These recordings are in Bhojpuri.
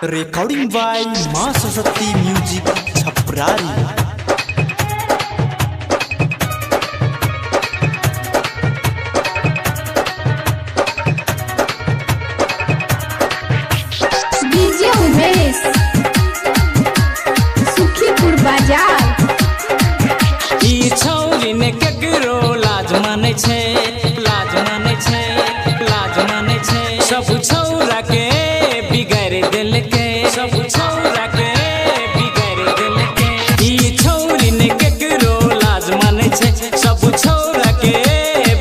रिकॉर्डिंग बाय मां सरस्वती म्यूजिक छपरारी। डीजे उमेश सुखीपुर बाजार। ई छौरी ने केकरो लाज माने छे, लाज माने छे, लाज माने छे। सब छौरा के बिगाड़ दिल के, सब छौरा के बिगाड़ दिल के। ई छौरी ने केकरो लाज माने छे, सब छौरा के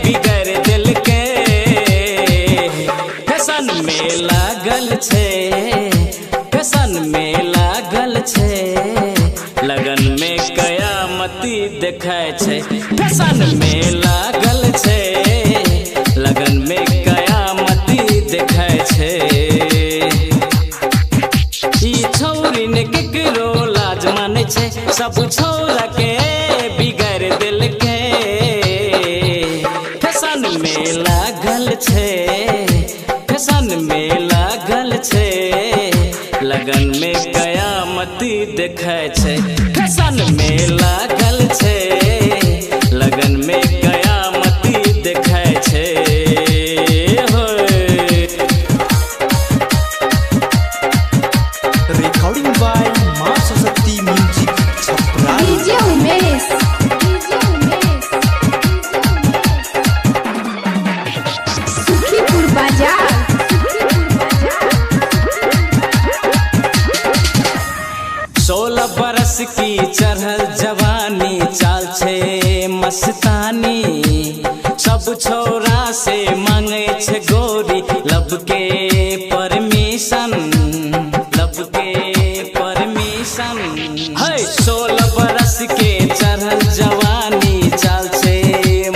बिगाड़ दिल के। फैशन में लागल छे, फैशन में लागल छे, लगन में कयामती देखाय छे। फैशन में लागल छे, लगन में कयामती देखाय छे। ई छौरी ने केकरो लाज माने छे, सब छौरा के बिगाड़ दिल के। फैशन में लागल छे, फैशन में लागल छे, लगन में कयामती देखाय छे। फैशन में लागल छे, लगन में कयामती देखाय छे। रिकॉर्डिंग बाय मां सरस्वती म्यूजिक छपरारी। डीजे उमेश सुखीपुर बाजार। 16 बरस की चढ़ल जवानी, चाल छे मस्तानी। सब छौरा से मांगे छे गोरी लब के परमिशन, लब के परमिशन। है 16 बरस के चढ़ल जवानी, चाल छे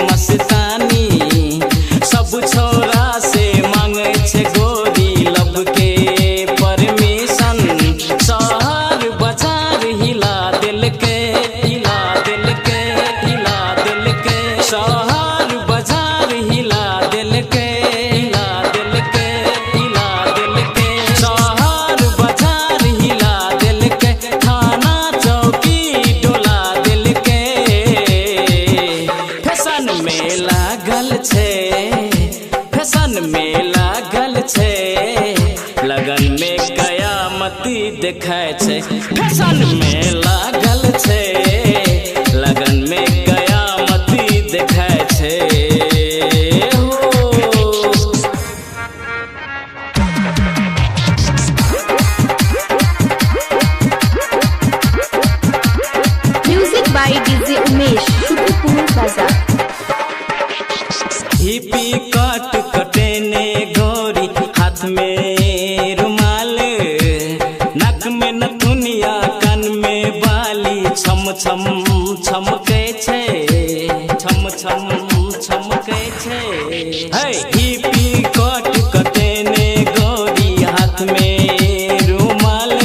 मस्तानी। सब छौरा से मांगे छे गोरी लब के परमिशन। शहर बाजार हिला दिल के, हिला दिल के, हिला दिल के। शहर बाजार हिला दिल के, हिला दिल के, हिला दिल के। शहर बाजार हिला दिल के, थाना चौकी डोला दिल के। फैशन में लागल छे, फैशन में लागल छे, लगन में कयामती देखाय छे। फैशन में लागल छे, लगन में कयामती देखाय छे। Music by DJ Umesh Sukhipur बाजार। हिपी कट कटेने गोरी, हाथ में रुमाल, नाक में नथुनिया, कान में बाली। छम छम छमके छे, छम छम छमके छे। है हिपी कट कटेने गोरी, हाथ में रुमाल,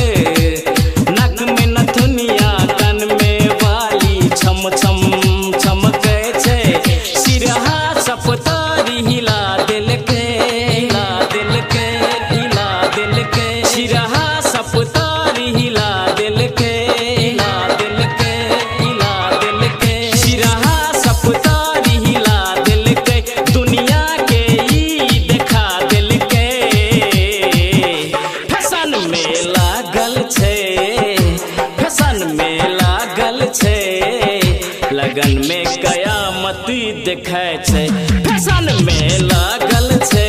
नाक में नथुनिया, कान में बाली। छम छम छमके छे। सिरहा सपतारी हिला दिल के, हिला दिल के, हिला दिल के। सिरहा सपतारी हिला दिल के, हिला दिल के, हिला दिल के। सिरहा सपतारी हिला दिल के, दुनिया के ई देखा दिल के। फैशन में लागल छे, फैशन में लागल छे, लगन में कयामती देखाय छे। फैशन में लागल छे,